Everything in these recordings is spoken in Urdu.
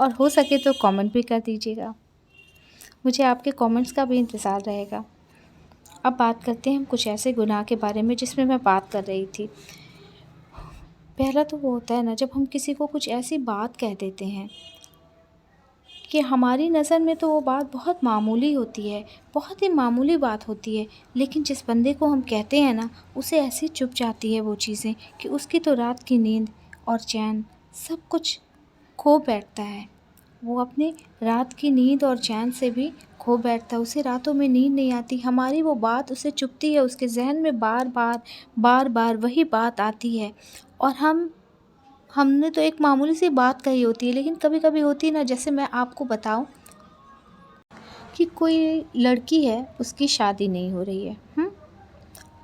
اور ہو سکے تو کامنٹ بھی کر دیجیے گا، مجھے آپ کے کامنٹس کا بھی انتظار رہے گا۔ اب بات کرتے ہیں ہم کچھ ایسے گناہ کے بارے میں جس میں میں بات کر رہی تھی۔ پہلا تو وہ ہوتا ہے نا، جب ہم کسی کو کچھ ایسی بات کہہ دیتے ہیں کہ ہماری نظر میں تو وہ بات بہت معمولی ہوتی ہے، بہت ہی معمولی بات ہوتی ہے، لیکن جس بندے کو ہم کہتے ہیں نا، اسے ایسی چبھ جاتی ہے وہ چیزیں کہ اس کی تو رات کی نیند اور چین سب کچھ کھو بیٹھتا ہے۔ وہ اپنی رات کی نیند اور چین سے بھی کھو بیٹھتا ہے، اسے راتوں میں نیند نہیں آتی، ہماری وہ بات اسے چبھتی ہے، اس کے ذہن میں بار بار وہی بات آتی ہے، اور ہم نے تو ایک معمولی سی بات کہی ہوتی ہے، لیکن کبھی کبھی ہوتی ہے نا، جیسے میں آپ کو بتاؤں کہ کوئی لڑکی ہے، اس کی شادی نہیں ہو رہی ہے،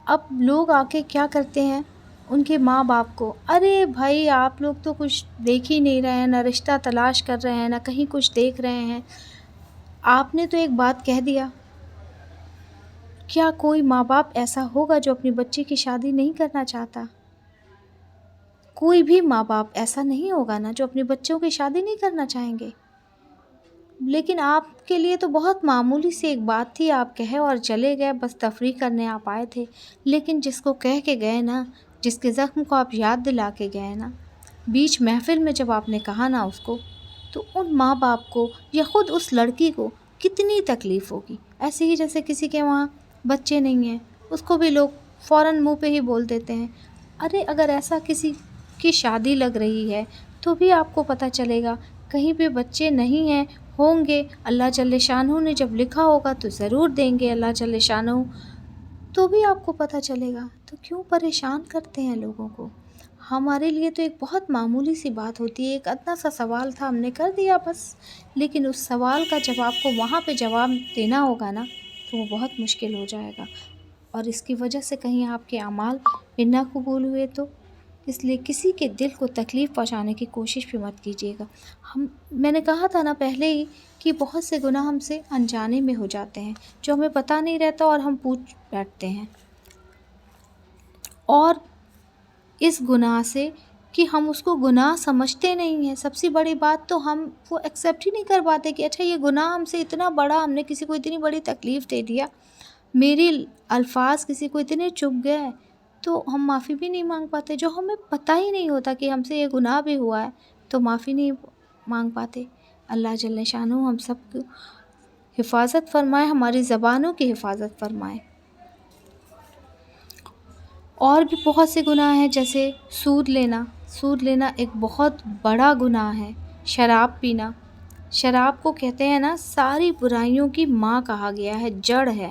اب لوگ آ کے کیا کرتے ہیں ان کے ماں باپ کو، ارے بھائی آپ لوگ تو کچھ دیکھ ہی نہیں رہے ہیں، نہ رشتہ تلاش کر رہے ہیں، نہ کہیں کچھ دیکھ رہے ہیں، آپ نے تو ایک بات کہہ دیا۔ کیا کوئی ماں باپ ایسا ہوگا جو اپنی بچی کی شادی نہیں کرنا چاہتا؟ کوئی بھی ماں باپ ایسا نہیں ہوگا نا جو اپنے بچوں کی شادی نہیں کرنا چاہیں گے، لیکن آپ کے لیے تو بہت معمولی سی ایک بات تھی، آپ کہے اور چلے گئے، بس تفریح کرنے آپ آئے تھے، لیکن جس کو کہہ کے گئے نا، جس کے زخم کو آپ یاد دلا کے گئے نا، بیچ محفل میں جب آپ نے کہا نا اس کو، تو ان ماں باپ کو یا خود اس لڑکی کو کتنی تکلیف ہوگی۔ ایسے ہی جیسے کسی کے وہاں بچے نہیں ہیں، اس کو بھی لوگ فوراً منہ پہ ہی بول دیتے ہیں، ارے اگر ایسا کسی کی شادی لگ رہی ہے تو بھی آپ کو پتہ چلے گا، کہیں پہ بچے نہیں ہیں، ہوں گے، اللہ جل شانہ نے جب لکھا ہوگا تو ضرور دیں گے اللہ جل شانہ، تو بھی آپ کو پتہ چلے گا، تو کیوں پریشان کرتے ہیں لوگوں کو؟ ہمارے لیے تو ایک بہت معمولی سی بات ہوتی ہے، ایک ادنا سا سوال تھا، ہم نے کر دیا بس، لیکن اس سوال کا جب آپ کو وہاں پہ جواب دینا ہوگا نا، تو وہ بہت مشکل ہو جائے گا، اور اس کی وجہ سے کہیں آپ کے اعمال بھی نہ قبول ہوئے تو، اس لیے کسی کے دل کو تکلیف پہنچانے کی کوشش بھی مت کیجیے گا۔ میں نے کہا تھا نا پہلے ہی کہ بہت سے گناہ ہم سے انجانے میں ہو جاتے ہیں، جو ہمیں پتہ نہیں رہتا اور ہم پوچھ بیٹھتے ہیں، اور اس گناہ سے کہ ہم اس کو گناہ سمجھتے نہیں ہیں، سب سے بڑی بات تو ہم وہ ایکسیپٹ ہی نہیں کر پاتے کہ اچھا یہ گناہ ہم سے اتنا بڑا، ہم نے کسی کو اتنی بڑی تکلیف دے دیا، میری الفاظ کسی کو اتنے چبھ گئے، تو ہم معافی بھی نہیں مانگ پاتے، جو ہمیں پتہ ہی نہیں ہوتا کہ ہم سے یہ گناہ بھی ہوا ہے تو معافی نہیں مانگ پاتے۔ اللہ جل شانہ ہم سب کو حفاظت فرمائے، ہماری زبانوں کی حفاظت فرمائے۔ اور بھی بہت سے گناہ ہیں، جیسے سود لینا ایک بہت بڑا گناہ ہے، شراب پینا، شراب کو کہتے ہیں نا ساری برائیوں کی ماں کہا گیا ہے، جڑ ہے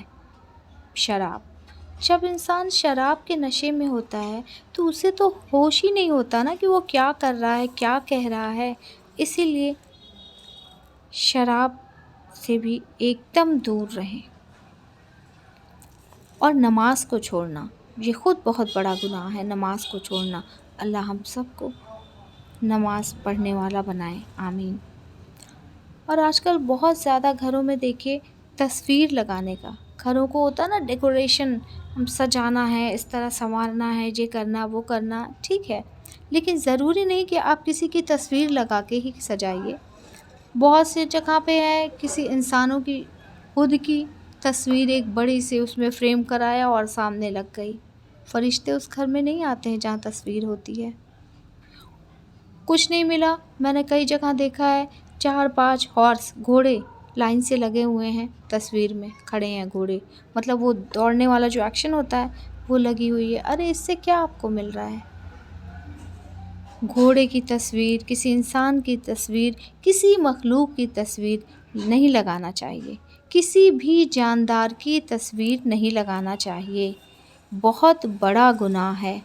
شراب۔ جب انسان شراب کے نشے میں ہوتا ہے تو اسے تو ہوش ہی نہیں ہوتا نا کہ وہ کیا کر رہا ہے، کیا کہہ رہا ہے، اسی لیے شراب سے بھی ایک دم دور رہیں۔ اور نماز کو چھوڑنا، یہ خود بہت بڑا گناہ ہے، نماز کو چھوڑنا، اللہ ہم سب کو نماز پڑھنے والا بنائے، آمین۔ اور آج کل بہت زیادہ گھروں میں دیکھیے تصویر لگانے کا، گھروں کو ہوتا نا ڈیکوریشن، ہم سجانا ہے، اس طرح سنوارنا ہے، یہ کرنا وہ کرنا، ٹھیک ہے، لیکن ضروری نہیں کہ آپ کسی کی تصویر لگا کے ہی سجائیے۔ بہت سے جگہ پہ ہے کسی انسانوں کی خود کی تصویر ایک بڑی سی اس میں فریم کرایا اور سامنے لگ گئی، فرشتے اس گھر میں نہیں آتے ہیں جہاں تصویر ہوتی ہے۔ کچھ نہیں ملا، میں نے کئی جگہ دیکھا ہے 4-5 ہارس، گھوڑے لائن سے لگے ہوئے ہیں، تصویر میں کھڑے ہیں گھوڑے، مطلب وہ دوڑنے والا جو ایکشن ہوتا ہے وہ لگی ہوئی ہے، ارے اس سے کیا آپ کو مل رہا ہے؟ گھوڑے کی تصویر، کسی انسان کی تصویر، کسی مخلوق کی تصویر نہیں لگانا چاہیے، کسی بھی جاندار کی تصویر نہیں لگانا چاہیے، بہت بڑا گناہ ہے۔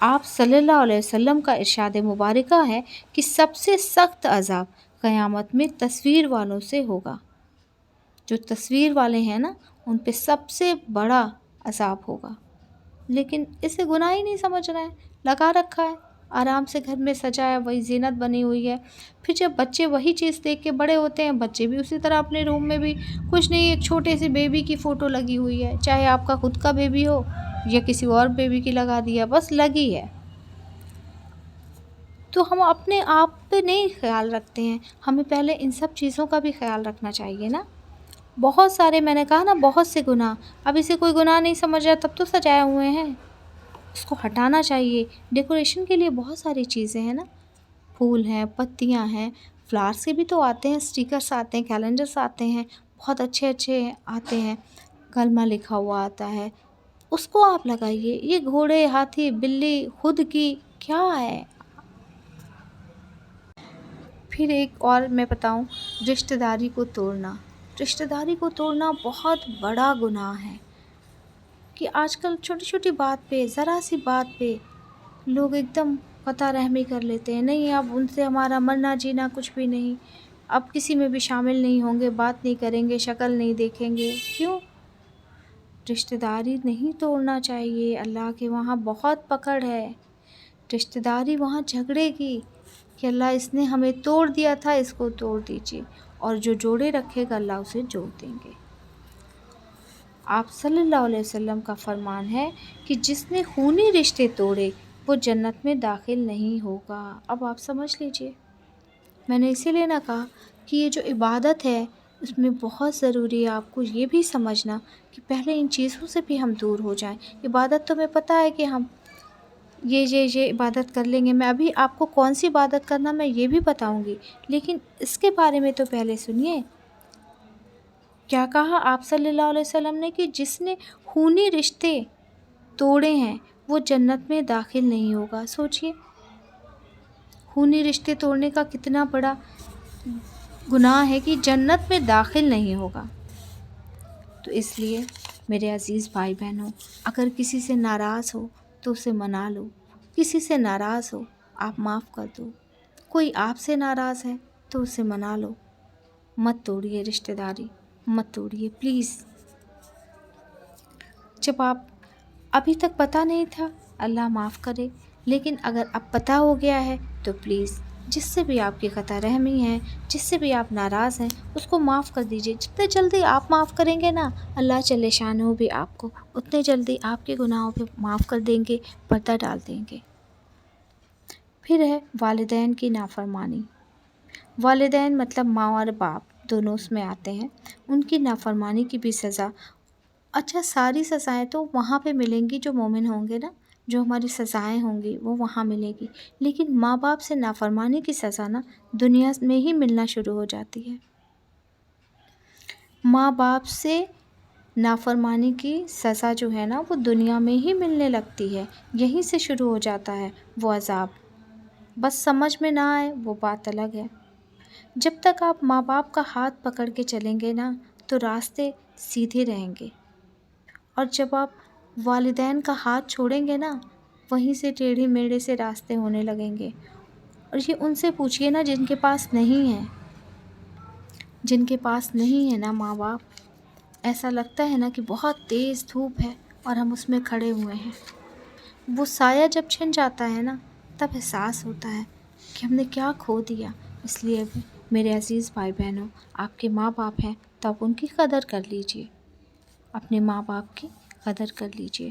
آپ صلی اللہ علیہ وسلم کا ارشاد مبارکہ ہے کہ سب سے سخت عذاب قیامت میں تصویر والوں سے ہوگا، جو تصویر والے ہیں نا ان پہ سب سے بڑا عذاب ہوگا، لیکن اسے گناہ ہی نہیں سمجھ رہے ہیں، لگا رکھا ہے، آرام سے گھر میں سجایا، وہی زینت بنی ہوئی ہے۔ پھر جب بچے وہی چیز دیکھ کے بڑے ہوتے ہیں، بچے بھی اسی طرح اپنے روم میں بھی کچھ نہیں، ایک چھوٹے سے بیبی کی فوٹو لگی ہوئی ہے، چاہے آپ کا خود کا بیبی ہو یا کسی اور بیبی کی لگا دیا، بس لگی ہے۔ تو ہم اپنے آپ پہ نہیں خیال رکھتے ہیں، ہمیں پہلے ان سب چیزوں کا بھی خیال رکھنا چاہیے نا۔ بہت سارے، میں نے کہا نا، بہت سے گناہ، اب اسے کوئی گناہ نہیں سمجھ رہا تب تو سجائے ہوئے ہیں، اس کو ہٹانا چاہیے۔ ڈیکوریشن کے لیے بہت ساری چیزیں ہیں نا، پھول ہیں، پتیاں ہیں، فلاورس کے بھی تو آتے ہیں، اسٹیکرس آتے ہیں، کیلنڈرس آتے ہیں، بہت اچھے اچھے آتے ہیں، کلمہ لکھا ہوا آتا ہے، اس کو آپ لگائیے۔ یہ گھوڑے، ہاتھی، بلی خود کی کیا ہے؟ پھر ایک اور میں بتاؤں، رشتہ داری کو توڑنا۔ رشتہ داری کو توڑنا بہت بڑا گناہ ہے کہ آج کل چھوٹی چھوٹی بات پہ، ذرا سی بات پہ لوگ ایک دم قطع رحمی کر لیتے ہیں۔ نہیں، اب ان سے ہمارا مرنا جینا کچھ بھی نہیں، اب کسی میں بھی شامل نہیں ہوں گے، بات نہیں کریں گے، شکل نہیں دیکھیں گے۔ کیوں؟ رشتہ داری نہیں توڑنا چاہیے، اللہ کے وہاں بہت پکڑ ہے۔ رشتہ داری وہاں جھگڑے گی کہ اللہ اس نے ہمیں توڑ دیا تھا، اس کو توڑ دیجیے، اور جو جوڑے رکھے گا اللہ اسے جوڑ دیں گے۔ آپ صلی اللہ علیہ وسلم کا فرمان ہے کہ جس نے خونی رشتے توڑے وہ جنت میں داخل نہیں ہوگا۔ اب آپ سمجھ لیجئے، میں نے اسی لیے نہ کہا کہ یہ جو عبادت ہے اس میں بہت ضروری ہے آپ کو یہ بھی سمجھنا کہ پہلے ان چیزوں سے بھی ہم دور ہو جائیں۔ عبادت تو ہمیں پتہ ہے کہ ہم یہ عبادت کر لیں گے، میں ابھی آپ کو کون سی عبادت کرنا میں یہ بھی بتاؤں گی، لیکن اس کے بارے میں تو پہلے سنیے کیا کہا آپ صلی اللہ علیہ وسلم نے کہ جس نے خونی رشتے توڑے ہیں وہ جنت میں داخل نہیں ہوگا۔ سوچئے، خونی رشتے توڑنے کا کتنا بڑا گناہ ہے کہ جنت میں داخل نہیں ہوگا۔ تو اس لیے میرے عزیز بھائی بہنوں، اگر کسی سے ناراض ہو تو اسے منا لو، کسی سے ناراض ہو آپ معاف کر دو، کوئی آپ سے ناراض ہے تو اسے منا لو، مت توڑیے رشتہ داری، مت توڑیے پلیز۔ جب آپ ابھی تک پتہ نہیں تھا، اللہ معاف کرے، لیکن اگر اب پتہ ہو گیا ہے تو پلیز جس سے بھی آپ کی قطع رحمی ہے، جس سے بھی آپ ناراض ہیں، اس کو معاف کر دیجئے۔ جتنے جلدی آپ معاف کریں گے نا، اللہ جل شانہ بھی آپ کو اتنے جلدی آپ کے گناہوں پہ معاف کر دیں گے، پردہ ڈال دیں گے۔ پھر ہے والدین کی نافرمانی۔ والدین مطلب ماں اور باپ دونوں اس میں آتے ہیں، ان کی نافرمانی کی بھی سزا۔ اچھا، ساری سزائیں تو وہاں پہ ملیں گی جو مومن ہوں گے نا، جو ہماری سزائیں ہوں گی وہ وہاں ملے گی، لیکن ماں باپ سے نافرمانی کی سزا نا دنیا میں ہی ملنا شروع ہو جاتی ہے۔ ماں باپ سے نافرمانی کی سزا جو ہے نا وہ دنیا میں ہی ملنے لگتی ہے، یہیں سے شروع ہو جاتا ہے وہ عذاب۔ بس سمجھ میں نہ آئے وہ بات الگ ہے۔ جب تک آپ ماں باپ کا ہاتھ پکڑ کے چلیں گے نا تو راستے سیدھے رہیں گے، اور جب آپ والدین کا ہاتھ چھوڑیں گے نا وہیں سے ٹیڑھے میڑھے سے راستے ہونے لگیں گے۔ اور یہ ان سے پوچھئے نا جن کے پاس نہیں ہے، جن کے پاس نہیں ہے نا ماں باپ، ایسا لگتا ہے نا کہ بہت تیز دھوپ ہے اور ہم اس میں کھڑے ہوئے ہیں۔ وہ سایہ جب چھن جاتا ہے نا تب احساس ہوتا ہے کہ ہم نے کیا کھو دیا۔ اس لیے میرے عزیز بھائی بہنوں، آپ کے ماں باپ ہیں تو آپ ان کی قدر کر لیجئے، اپنے ماں باپ کی قدر کر لیجئے۔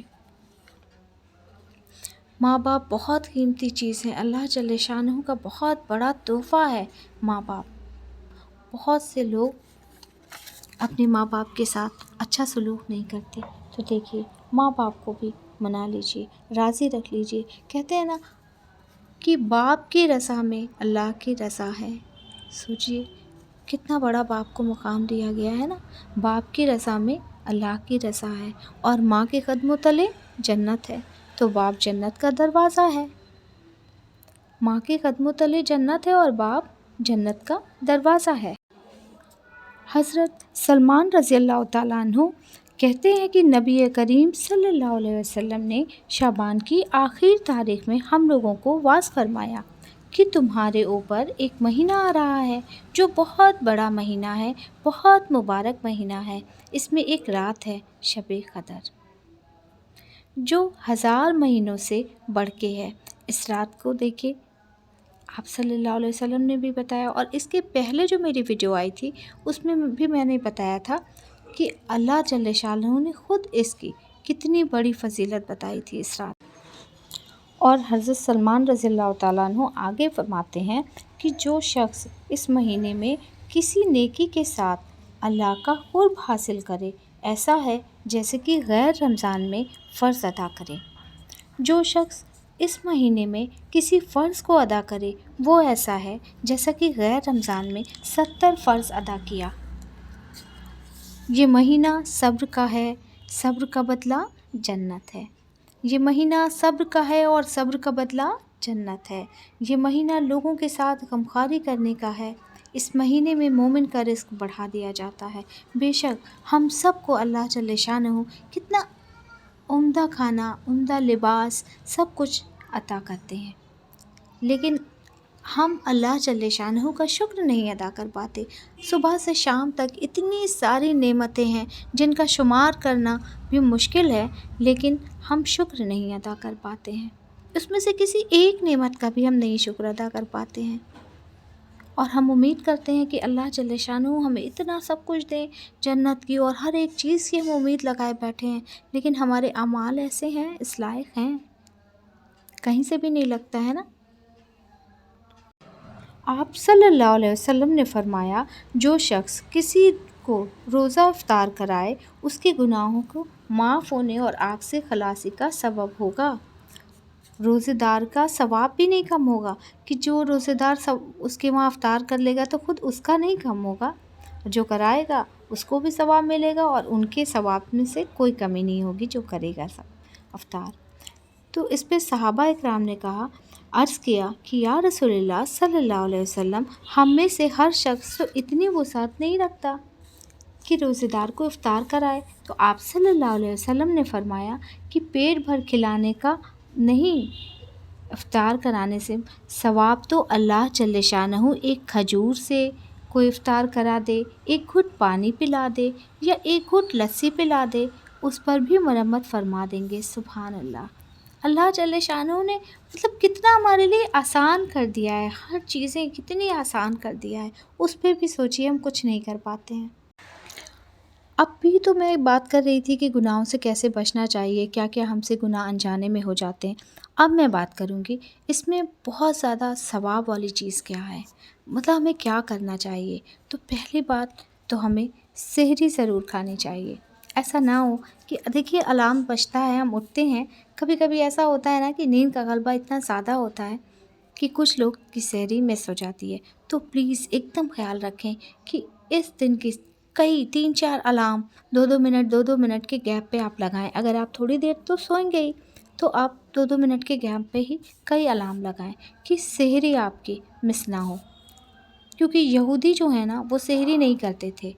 ماں باپ بہت قیمتی چیز ہے، اللہ جل شانہ کا بہت بڑا تحفہ ہے ماں باپ۔ بہت سے لوگ اپنے ماں باپ کے ساتھ اچھا سلوک نہیں کرتے، تو دیکھیے ماں باپ کو بھی منا لیجئے، راضی رکھ لیجئے۔ کہتے ہیں نا کہ باپ کی رضا میں اللہ کی رضا ہے۔ سوچئے کتنا بڑا باپ کو مقام دیا گیا ہے نا، باپ کی رضا میں اللہ کی رضا ہے، اور ماں کے قدموں تلے جنت ہے، تو باپ جنت کا دروازہ ہے۔ ماں کے قدموں تلے جنت ہے اور باپ جنت کا دروازہ ہے۔ حضرت سلمان رضی اللہ تعالیٰ عنہ کہتے ہیں کہ نبی کریم صلی اللہ علیہ وسلم نے شعبان کی آخری تاریخ میں ہم لوگوں کو واعظ فرمایا کہ تمہارے اوپر ایک مہینہ آ رہا ہے جو بہت بڑا مہینہ ہے، بہت مبارک مہینہ ہے، اس میں ایک رات ہے شب قدر جو 1000 مہینوں سے بڑھ کے ہے۔ اس رات کو دیکھیں، آپ صلی اللہ علیہ وسلم نے بھی بتایا، اور اس کے پہلے جو میری ویڈیو آئی تھی اس میں بھی میں نے بتایا تھا کہ اللہ جل شانہ نے خود اس کی کتنی بڑی فضیلت بتائی تھی اس رات۔ اور حضرت سلمان رضی اللہ تعالیٰ عنہ آگے فرماتے ہیں کہ جو شخص اس مہینے میں کسی نیکی کے ساتھ اللہ کا قرب حاصل کرے ایسا ہے جیسے کہ غیر رمضان میں فرض ادا کرے۔ جو شخص اس مہینے میں کسی فرض کو ادا کرے وہ ایسا ہے جیسا کہ غیر رمضان میں 70 فرض ادا کیا۔ یہ مہینہ صبر کا ہے، صبر کا بدلہ جنت ہے۔ یہ مہینہ صبر کا ہے اور صبر کا بدلہ جنت ہے۔ یہ مہینہ لوگوں کے ساتھ غمخواری کرنے کا ہے۔ اس مہینے میں مومن کا رزق بڑھا دیا جاتا ہے۔ بے شک ہم سب کو اللہ جل شانہ کتنا عمدہ کھانا، عمدہ لباس، سب کچھ عطا کرتے ہیں، لیکن ہم اللہ جل شانہ کا شکر نہیں ادا کر پاتے۔ صبح سے شام تک اتنی ساری نعمتیں ہیں جن کا شمار کرنا بھی مشکل ہے، لیکن ہم شکر نہیں ادا کر پاتے ہیں۔ اس میں سے کسی ایک نعمت کا بھی ہم نہیں شکر ادا کر پاتے ہیں، اور ہم امید کرتے ہیں کہ اللہ جل شانہ ہمیں اتنا سب کچھ دے، جنت کی اور ہر ایک چیز کی ہم امید لگائے بیٹھے ہیں، لیکن ہمارے اعمال ایسے ہیں، اس لائق ہیں، کہیں سے بھی نہیں لگتا ہے نا۔ آپ صلی اللہ علیہ وسلم نے فرمایا جو شخص کسی کو روزہ افطار کرائے اس کے گناہوں کو معاف ہونے اور آگ سے خلاصی کا سبب ہوگا۔ روزے دار کا ثواب بھی نہیں کم ہوگا، کہ جو روزے دار اس کے وہاں افطار کر لے گا تو خود اس کا نہیں کم ہوگا، جو کرائے گا اس کو بھی ثواب ملے گا اور ان کے ثواب میں سے کوئی کمی نہیں ہوگی جو کرے گا افطار۔ تو اس پہ صحابہ اکرام نے عرض کیا کہ یا رسول اللہ صلی اللہ علیہ وسلم، ہم میں سے ہر شخص تو اتنی وسعت نہیں رکھتا کہ روزے دار کو افطار کرائے۔ تو آپ صلی اللہ علیہ وسلم نے فرمایا کہ پیٹ بھر کھلانے کا نہیں، افطار کرانے سے ثواب تو اللہ جل شانہ ایک کھجور سے کوئی افطار کرا دے، ایک گھٹ پانی پلا دے یا ایک گھٹ لسی پلا دے، اس پر بھی مرمت فرما دیں گے۔ سبحان اللہ، اللہ جل شانہ نے کتنا ہمارے لیے آسان کر دیا ہے، ہر چیزیں کتنی آسان کر دیا ہے، اس پہ بھی سوچیے ہم کچھ نہیں کر پاتے ہیں۔ اب بھی تو میں بات کر رہی تھی کہ گناہوں سے کیسے بچنا چاہیے، کیا کیا ہم سے گناہ انجانے میں ہو جاتے ہیں۔ اب میں بات کروں گی اس میں بہت زیادہ ثواب والی چیز کیا ہے، ہمیں کیا کرنا چاہیے۔ تو پہلی بات تو ہمیں سحری ضرور کھانی چاہیے۔ ایسا نہ ہو کہ دیکھیے الارم بجتا ہے، ہم اٹھتے ہیں، کبھی کبھی ایسا ہوتا ہے نا کہ نیند کا غلبہ اتنا زیادہ ہوتا ہے کہ کچھ لوگ کی سحری مس ہو جاتی ہے۔ تو پلیز ایک دم خیال رکھیں کہ اس دن کی کئی 3-4 الارم 2 منٹ کے گیپ پہ آپ لگائیں۔ اگر آپ تھوڑی دیر تو سوئیں گے ہی، تو آپ 2 منٹ کے گیپ پہ ہی کئی الارم لگائیں کہ سحری آپ کی مس نہ ہو، کیونکہ یہودی جو ہے نا وہ سحری نہیں کرتے تھے،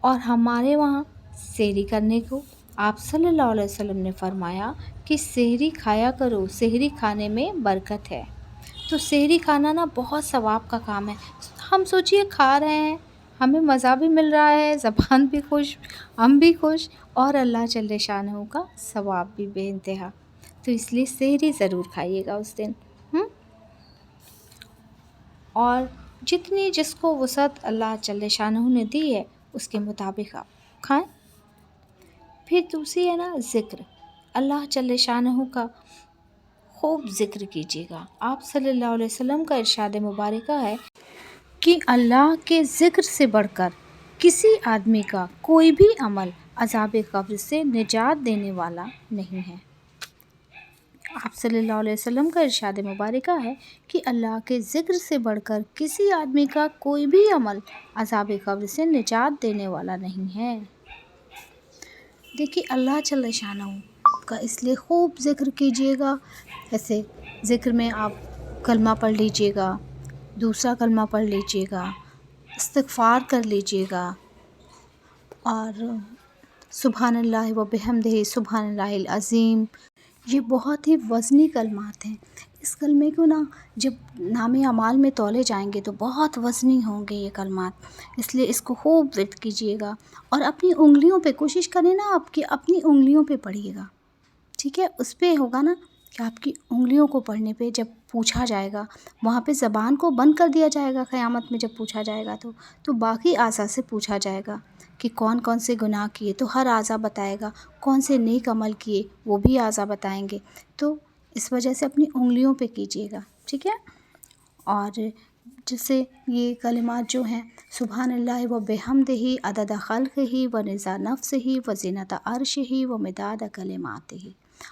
اور ہمارے وہاں سحری کرنے کو آپ صلی اللہ علیہ وسلم نے فرمایا کہ سحری کھایا کرو، سحری کھانے میں برکت ہے۔ تو سحری کھانا نا بہت ثواب کا کام ہے۔ ہم سوچیے کھا رہے ہیں، ہمیں مزہ بھی مل رہا ہے، زبان بھی خوش، ہم بھی خوش، اور اللہ جل شانہ کا ثواب بھی بے انتہا۔ تو اس لیے سحری ضرور کھائیے گا اس دن، اور جتنی جس کو وسعت اللہ جل شانہ نے دی ہے اس کے مطابق آپ کھائیں۔ پھر دوسری ہے نا ذکر، اللہ جل شانہ کا خوب ذکر کیجیے گا۔ آپ صلی اللہ علیہ وسلم کا ارشاد مبارکہ ہے کہ اللہ کے ذکر سے بڑھ کر کسی آدمی کا کوئی بھی عمل عذاب قبر سے نجات دینے والا نہیں ہے۔ آپ صلی اللہ علیہ وسلم کا ارشاد مبارکہ ہے کہ اللہ کے ذکر سے بڑھ کر کسی آدمی کا کوئی بھی عمل عذاب قبر سے نجات دینے والا نہیں ہے۔ دیکھیے اللہ جل شانہ کا اس لیے خوب ذکر کیجیے گا۔ ایسے ذکر میں آپ کلمہ پڑھ لیجیے گا، دوسرا کلمہ پڑھ لیجیے گا، استغفار کر لیجیے گا، اور سبحان اللہ و بحمدہ سبحان اللہ العظیم، یہ بہت ہی وزنی کلمات ہیں۔ اس کلمے کو نا جب نام اعمال میں تولے جائیں گے تو بہت وزنی ہوں گے یہ کلمات، اس لیے اس کو خوب ورد کیجیے گا، اور اپنی انگلیوں پہ کوشش کریں نا آپ کی اپنی انگلیوں پہ پڑھیے گا، ٹھیک ہے؟ اس پہ ہوگا نا کہ آپ کی انگلیوں کو پڑھنے پہ جب پوچھا جائے گا، وہاں پہ زبان کو بند کر دیا جائے گا قیامت میں جب پوچھا جائے گا تو باقی اعضاء سے پوچھا جائے گا کہ کون کون سے گناہ کیے، تو ہر اعضا بتائے گا، کون سے نیک عمل کیے وہ بھی اعضا بتائیں گے۔ تو اس وجہ سے اپنی انگلیوں پہ کیجیے گا، ٹھیک ہے۔ اور جیسے یہ کلمات جو ہیں، سبحان اللہ و بحمدہ عدد خلقہ و رضا نفسہ و زینت عرشہ و مداد کلماتہ،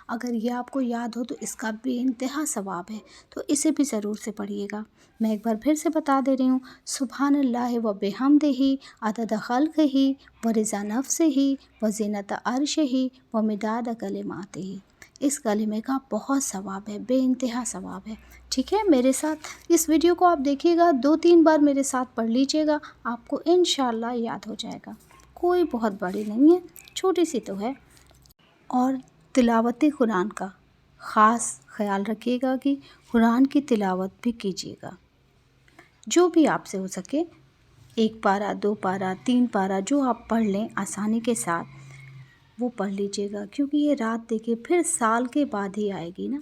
اگر یہ آپ کو یاد ہو تو اس کا بے انتہا ثواب ہے، تو اسے بھی ضرور سے پڑھیے گا۔ میں ایک بار پھر سے بتا دے رہی ہوں، سبحان اللہ و بحمدہ عدد خلقہ و رضا نفسہ و زینت عرشہ و مداد کلماتہ، اس کلمے کا بہت ثواب ہے، بے انتہا ثواب ہے، ٹھیک ہے۔ میرے ساتھ اس ویڈیو کو آپ دیکھیے گا، 2-3 بار میرے ساتھ پڑھ لیجیے گا، آپ کو انشاءاللہ یاد ہو جائے گا۔ کوئی بہت بڑی نہیں ہے، چھوٹی سی تو ہے۔ اور تلاوت قرآن کا خاص خیال رکھیے گا کہ قرآن کی تلاوت بھی کیجیے گا، جو بھی آپ سے ہو سکے، 1 پارہ 2 پارہ 3 پارہ جو آپ پڑھ لیں آسانی کے ساتھ وہ پڑھ لیجیے گا، کیونکہ یہ رات دیکھیے پھر سال کے بعد ہی آئے گی نا،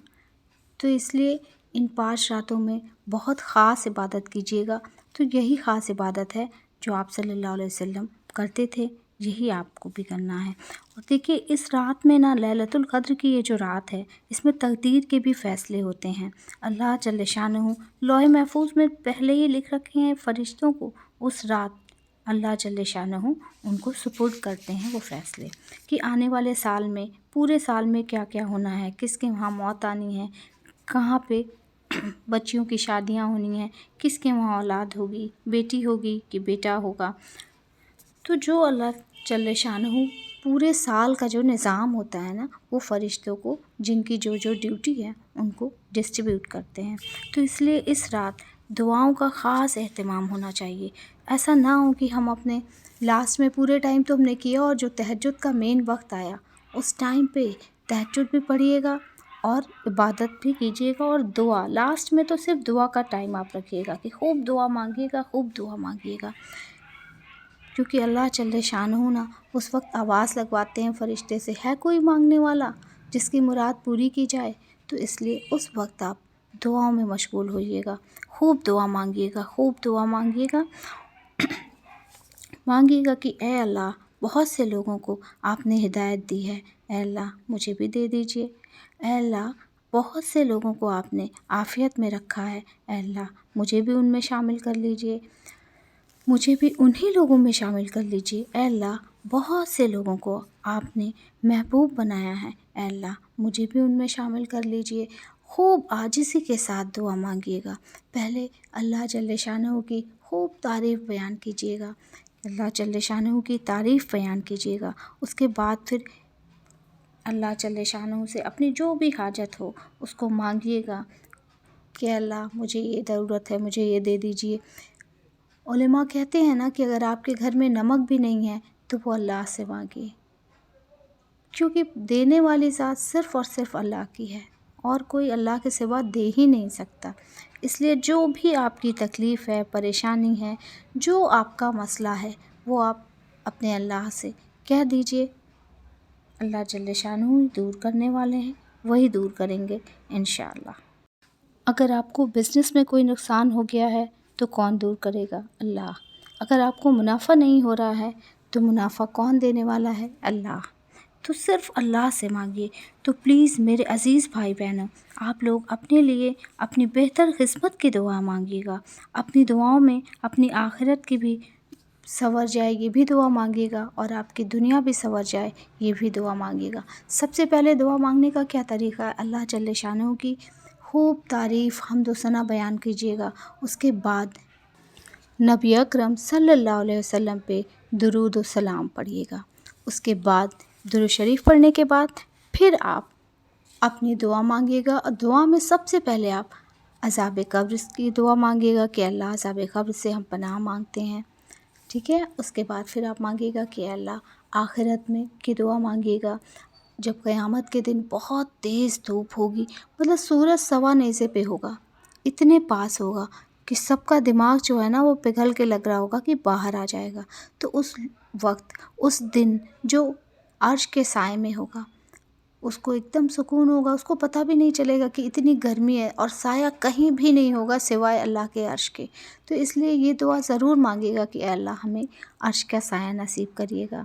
تو اس لیے ان 5 راتوں میں بہت خاص عبادت کیجیے گا۔ تو یہی خاص عبادت ہے جو آپ صلی اللہ علیہ وسلم کرتے تھے، یہی آپ کو بھی کرنا ہے۔ اور دیکھیے اس رات میں نا، لیلۃ القدر کی یہ جو رات ہے، اس میں تقدیر کے بھی فیصلے ہوتے ہیں۔ اللہ جل شانہ لوح محفوظ میں پہلے ہی لکھ رکھے ہیں، فرشتوں کو اس رات اللہ جل شانہ ان کو سپرد کرتے ہیں وہ فیصلے، کہ آنے والے سال میں، پورے سال میں کیا کیا ہونا ہے، کس کے وہاں موت آنی ہے، کہاں پہ بچیوں کی شادیاں ہونی ہیں، کس کے وہاں اولاد ہوگی، بیٹی ہوگی کہ بیٹا ہوگا۔ تو جو اللہ جل شانہ پورے سال کا جو نظام ہوتا ہے نا، وہ فرشتوں کو، جن کی جو جو ڈیوٹی ہے، ان کو ڈسٹریبیوٹ کرتے ہیں۔ تو اس لیے اس رات دعاؤں کا خاص اہتمام ہونا چاہیے۔ ایسا نہ ہو کہ ہم اپنے لاسٹ میں پورے ٹائم تو ہم نے کیا، اور جو تہجد کا مین وقت آیا اس ٹائم پہ تہجد بھی پڑھیے گا اور عبادت بھی کیجیے گا، اور دعا لاسٹ میں تو صرف دعا کا ٹائم آپ رکھیے گا کہ خوب دعا مانگیے گا، خوب دعا مانگیے گا، کیونکہ اللہ جل شانہ نا اس وقت آواز لگواتے ہیں فرشتے سے، ہے کوئی مانگنے والا جس کی مراد پوری کی جائے، تو اس لیے اس وقت آپ دعاؤں میں مشغول ہوئیے گا، خوب دعا مانگیے گا، خوب دعا مانگیے گا، مانگیے گا کہ اے اللہ بہت سے لوگوں کو آپ نے ہدایت دی ہے، اے اللہ مجھے بھی دے دیجئے، اے اللہ بہت سے لوگوں کو آپ نے عافیت میں رکھا ہے، اے اللہ مجھے بھی ان میں شامل کر لیجئے، مجھے بھی انہی لوگوں میں شامل کر لیجئے، اے اللہ بہت سے لوگوں کو آپ نے محبوب بنایا ہے، اے اللہ مجھے بھی ان میں شامل کر لیجئے۔ خوب عاجزی کے ساتھ دعا مانگیے گا، پہلے اللہ جل شانہ کی خوب تعریف بیان کیجیے گا، اللہ جل شانہ کی تعریف بیان کیجیے گا، اس کے بعد پھر اللہ جل شانہ سے اپنی جو بھی حاجت ہو اس کو مانگیے گا کہ اللہ مجھے یہ ضرورت ہے، مجھے یہ دے دیجئے۔ علماء کہتے ہیں نا کہ اگر آپ کے گھر میں نمک بھی نہیں ہے تو وہ اللہ سے مانگیے، کیونکہ دینے والی ذات صرف اور صرف اللہ کی ہے، اور کوئی اللہ کے سوا دے ہی نہیں سکتا۔ اس لیے جو بھی آپ کی تکلیف ہے، پریشانی ہے، جو آپ کا مسئلہ ہے، وہ آپ اپنے اللہ سے کہہ دیجئے، اللہ جل شانہ دور کرنے والے ہیں، وہی دور کریں گے انشاءاللہ۔ اگر آپ کو بزنس میں کوئی نقصان ہو گیا ہے تو کون دور کرے گا؟ اللہ۔ اگر آپ کو منافع نہیں ہو رہا ہے تو منافع کون دینے والا ہے؟ اللہ۔ تو صرف اللہ سے مانگیے۔ تو پلیز میرے عزیز بھائی بہنوں، آپ لوگ اپنے لیے اپنی بہتر قسمت کی دعا مانگیے گا، اپنی دعاؤں میں اپنی آخرت کی بھی سنور جائے یہ بھی دعا مانگیے گا، اور آپ کی دنیا بھی سنور جائے یہ بھی دعا مانگیے گا۔ سب سے پہلے دعا مانگنے کا کیا طریقہ ہے؟ اللہ جل شانہ کی خوب تعریف، حمد و ثنا بیان کیجیے گا، اس کے بعد نبی اکرم صلی اللہ علیہ وسلم پہ درود و سلام پڑھیے گا، اس کے بعد درود شریف پڑھنے کے بعد پھر آپ اپنی دعا مانگیے گا، اور دعا میں سب سے پہلے آپ عذاب قبر کی دعا مانگیے گا کہ اللہ عذاب قبر سے ہم پناہ مانگتے ہیں، ٹھیک ہے۔ اس کے بعد پھر آپ مانگیے گا کہ اللہ آخرت میں کی دعا مانگیے گا، جب قیامت کے دن بہت تیز دھوپ ہوگی، مطلب سورج سوا نیزے پہ ہوگا، اتنے پاس ہوگا کہ سب کا دماغ جو ہے نا وہ پگھل کے لگ رہا ہوگا کہ باہر آ جائے گا، تو اس وقت، اس دن جو عرش کے سائے میں ہوگا، اس کو ایک دم سکون ہوگا، اس کو پتہ بھی نہیں چلے گا کہ اتنی گرمی ہے، اور سایہ کہیں بھی نہیں ہوگا سوائے اللہ کے عرش کے۔ تو اس لیے یہ دعا ضرور مانگے گا کہ اے اللہ ہمیں عرش کا سایہ نصیب کریے گا۔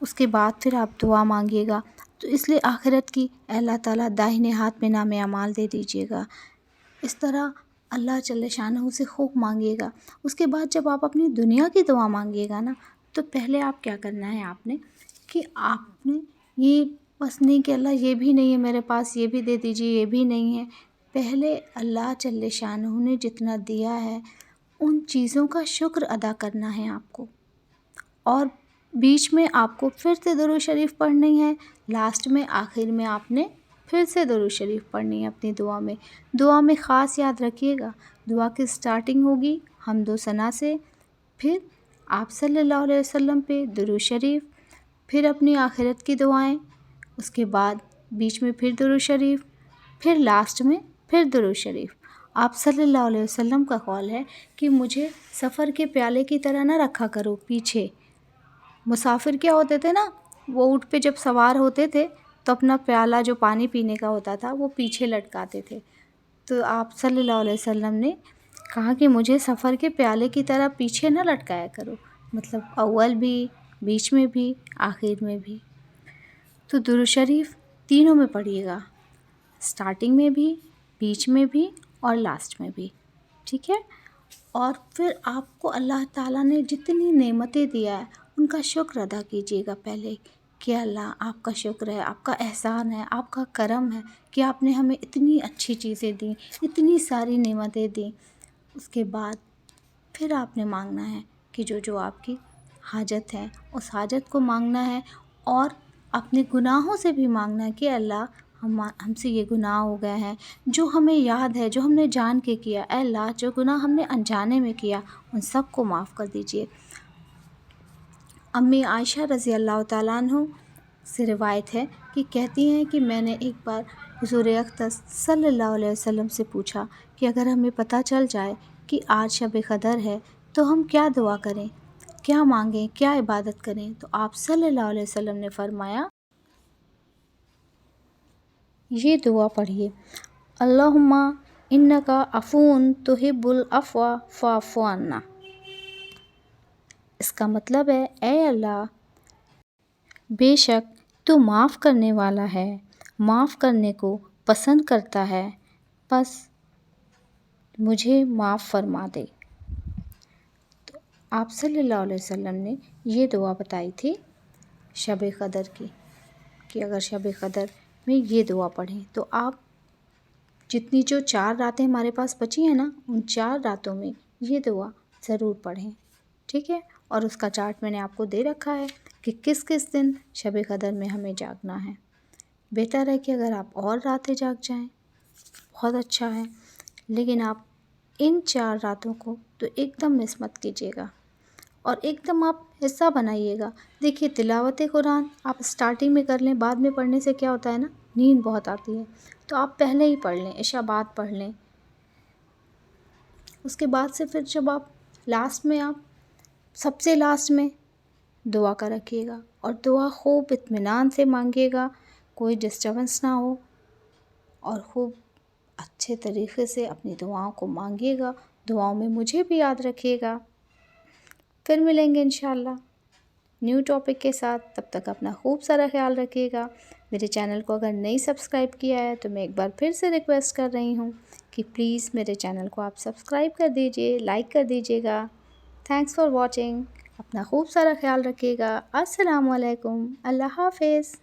اس کے بعد پھر آپ دعا مانگیے گا، تو اس لیے آخرت کی اے اللہ تعالیٰ داہنے ہاتھ میں نام اعمال دے دیجیے گا۔ اس طرح اللہ جل شانہ سے خوب مانگیے گا۔ اس کے بعد جب آپ اپنی دنیا کی دعا مانگیے گا نا، تو پہلے آپ کیا کرنا ہے، آپ نے یہ بس نہیں کہ اللہ یہ بھی نہیں ہے میرے پاس، یہ بھی دے دیجیے، یہ بھی نہیں ہے۔ پہلے اللہ جل شانہ نے جتنا دیا ہے ان چیزوں کا شکر ادا کرنا ہے آپ کو، اور بیچ میں آپ کو پھر سے درود شریف پڑھنی ہے، لاسٹ میں آخر میں آپ نے پھر سے درود شریف پڑھنی ہے اپنی دعا میں خاص یاد رکھیے گا، دعا کی سٹارٹنگ ہوگی حمد و ثنا سے، پھر آپ صلی اللہ علیہ وسلم پہ درود شریف، پھر اپنی آخرت کی دعائیں، اس کے بعد بیچ میں پھر درود شریف، پھر لاسٹ میں پھر درود شریف۔ آپ صلی اللہ علیہ وسلم کا قول ہے کہ مجھے سفر کے پیالے کی طرح نہ رکھا کرو پیچھے۔ مسافر کیا ہوتے تھے نا، وہ اونٹ پہ جب سوار ہوتے تھے تو اپنا پیالہ جو پانی پینے کا ہوتا تھا وہ پیچھے لٹکاتے تھے، تو آپ صلی اللہ علیہ وسلم نے کہا کہ مجھے سفر کے پیالے کی طرح پیچھے نہ لٹکایا کرو، مطلب اول بھی، بیچ میں بھی، آخر میں بھی۔ تو درود شریف تینوں میں پڑھیے گا، سٹارٹنگ میں بھی، بیچ میں بھی، اور لاسٹ میں بھی، ٹھیک ہے؟ اور پھر آپ کو اللہ تعالیٰ نے جتنی نعمتیں دیا ہے ان کا شکر ادا کیجیے گا پہلے، کہ اللہ آپ کا شکر ہے، آپ کا احسان ہے، آپ کا کرم ہے کہ آپ نے ہمیں اتنی اچھی چیزیں دیں، اتنی ساری نعمتیں دیں۔ اس کے بعد پھر آپ نے مانگنا ہے کہ جو آپ کی حاجت ہے اس حاجت کو مانگنا ہے، اور اپنے گناہوں سے بھی مانگنا ہے کہ اللہ ہم سے یہ گناہ ہو گئے ہیں، جو ہمیں یاد ہے، جو ہم نے جان کے کیا، اے اللہ جو گناہ ہم نے انجانے میں کیا ان سب کو معاف کر دیجیے۔ امی عائشہ رضی اللہ تعالیٰ عنہ سے روایت ہے کہ کہتی ہیں کہ میں نے ایک بار حضور اقدس صلی اللہ علیہ وسلم سے پوچھا کہ اگر ہمیں پتہ چل جائے کہ آج شب قدر ہے تو ہم کیا دعا کریں، کیا مانگیں، کیا عبادت کریں؟ تو آپ صلی اللہ علیہ وسلم نے فرمایا یہ دعا پڑھیے، اللہم انکا عفون تحب العفو فاعف عنا۔ اس کا مطلب ہے اے اللہ بے شک تو معاف کرنے والا ہے، معاف کرنے کو پسند کرتا ہے، بس مجھے معاف فرما دے۔ تو آپ صلی اللہ علیہ وسلم نے یہ دعا بتائی تھی شب قدر کی، کہ اگر شب قدر میں یہ دعا پڑھیں تو آپ جتنی جو 4 راتیں ہمارے پاس بچی ہیں نا، ان 4 راتوں میں یہ دعا ضرور پڑھیں، ٹھیک ہے؟ اور اس کا چارٹ میں نے آپ کو دے رکھا ہے کہ کس کس دن شب قدر میں ہمیں جاگنا ہے۔ بہتر ہے کہ اگر آپ اور راتیں جاگ جائیں بہت اچھا ہے، لیکن آپ ان 4 راتوں کو تو ایک دم مس مت کیجیے گا، اور ایک دم آپ حصہ بنائیے گا۔ دیکھیے تلاوت قرآن آپ سٹارٹنگ میں کر لیں، بعد میں پڑھنے سے کیا ہوتا ہے نا، نیند بہت آتی ہے، تو آپ پہلے ہی پڑھ لیں، عشاء بعد پڑھ لیں۔ اس کے بعد سے پھر جب آپ لاسٹ میں، آپ سب سے لاسٹ میں دعا کا رکھیے گا، اور دعا خوب اطمینان سے مانگیے گا، کوئی ڈسٹربنس نہ ہو، اور خوب اچھے طریقے سے اپنی دعاؤں کو مانگیے گا۔ دعاؤں میں مجھے بھی یاد رکھیے گا۔ پھر ملیں گے انشاءاللہ نیو ٹاپک کے ساتھ، تب تک اپنا خوب سارا خیال رکھیے گا۔ میرے چینل کو اگر نہیں سبسکرائب کیا ہے تو میں ایک بار پھر سے ریکویسٹ کر رہی ہوں کہ پلیز میرے چینل کو آپ سبسکرائب کر دیجئے، لائک کر دیجئے گا۔ تھینکس فار واچنگ، اپنا خوب سارا خیال رکھیے گا۔ السلام علیکم، اللہ حافظ۔